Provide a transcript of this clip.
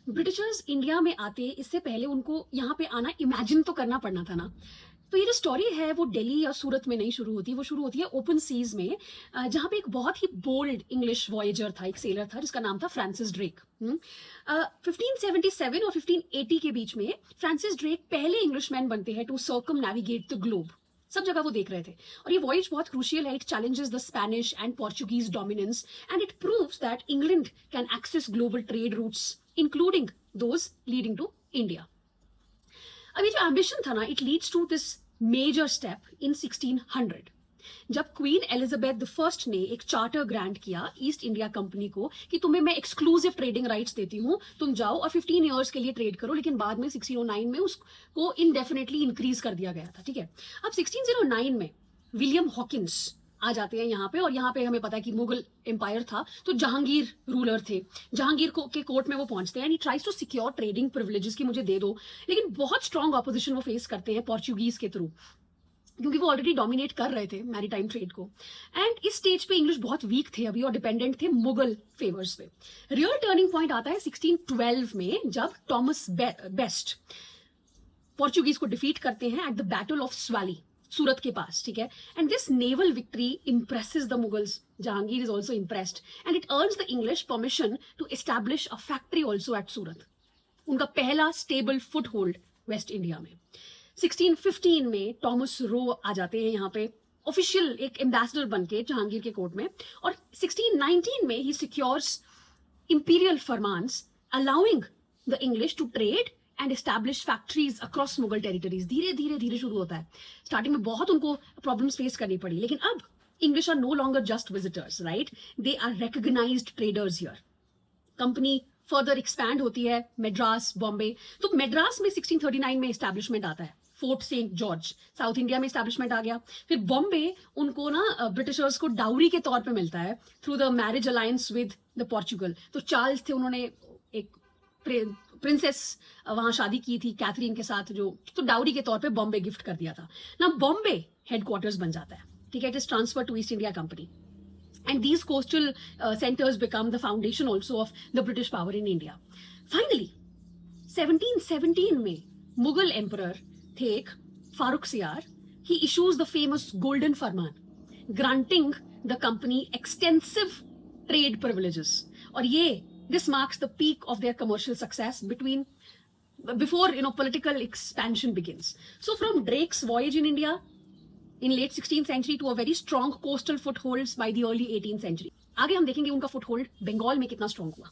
Britishers India में आते इससे पहले उनको यहाँ पे आना इमेजिन तो करना पड़ना था ना। तो ये जो स्टोरी है वो दिल्ली या सूरत में नहीं शुरू होती, वो शुरू होती है ओपन सीज में, जहाँ पे एक बहुत ही बोल्ड इंग्लिश वॉयेजर था, एक सेलर था जिसका नाम था फ्रांसिस ड्रेक। 1577 और 1580 के बीच में फ्रांसिस ड्रेक पहले इंग्लिशमैन बनते हैं to circumnavigate the globe. सब जगह वो देख रहे थे और ये वॉयज बहुत क्रूशियल है। It challenges the Spanish and Portuguese dominance and it proves that England can access global trade routes including those leading to India. अब ये जो एम्बिशन था ना, it leads to this major step in 1600 जब Queen Elizabeth the first ने एक charter grant किया East India Company को कि तुम्हें मैं एक्सक्लूसिव ट्रेडिंग राइट्स देती हूँ, तुम जाओ और 15 इयर्स के लिए ट्रेड करो। लेकिन बाद में 1609 में उसको इनडेफिनेटली इंक्रीज कर दिया गया था। ठीक है, अब 1609 में विलियम हॉकिंस आ जाते हैं यहाँ पे, और यहाँ पे हमें पता है कि मुगल एम्पायर था तो जहांगीर रूलर थे। जहांगीर के कोर्ट में वो पहुंचते हैं and he tries to secure trading privileges कि मुझे दे दो, लेकिन बहुत स्ट्रॉन्ग ऑपोजिशन वो फेस करते हैं पोर्चुगीज के थ्रू, क्योंकि वो ऑलरेडी डोमिनेट कर रहे थे मैरीटाइम ट्रेड को। एंड इस स्टेज पे इंग्लिश बहुत वीक थे अभी और डिपेंडेंट थे मुगल फेवर्स पे। रियल टर्निंग पॉइंट आता है 1612 में जब टॉमस बेस्ट पोर्चुगीज को डिफीट करते हैं at the battle of Swally, Surat के पास। ठीक है, and this naval victory impresses the Mughals. Jahangir is also impressed and it earns the English permission to establish a factory also eight सूरत, उनका पहला stable foot hold waste India में। 1615 में टॉमस रो आ जाते हैं यहाँ पे ऑफिशियल एक एम्बेसडर बनके जहांगीर के कोर्ट में, और 1619 में ही सिक्योर्स इंपीरियल फरमान्स allowing the English to trade and establish factories across Mughal territories. धीरे धीरे धीरे शुरू होता है। स्टार्टिंग में बहुत उनको प्रॉब्लम्स फेस करनी पड़ी, लेकिन अब English are no longer just visitors, right, they are recognised traders here. Company further expand होती है मद्रास, बॉम्बे। तो मद्रास में 1639 में एस्टैब्लिशमेंट आता है, Fort Saint George, South India में एस्टैब्लिशमेंट आ गया। फिर बॉम्बे उनको ना ब्रिटिशर्स को डाउरी के तौर पे मिलता है through the marriage alliance with the Portugal. तो चार्ल्स थे, उन्होंने एक प्रिंसेस वहां शादी की थी कैथरीन के साथ, जो तो डाउरी के तौर पे बॉम्बे गिफ्ट कर दिया था ना। बॉम्बे हेडक्वार्टर्स बन जाता है। ठीक है, it is transfer to East India Company and these coastal centers become the foundation also of the British power in India. Finally 1717 में मुगल एम्परर थे एक फारूक सियार, he issues the famous golden Farman granting the company extensive trade privileges, और ये this marks the peak of their commercial success before political expansion begins. So from Drake's voyage in India in late 16th century to a very strong coastal footholds by the early 18th century, आगे हम देखेंगे उनका foothold Bengal में कितना strong हुआ।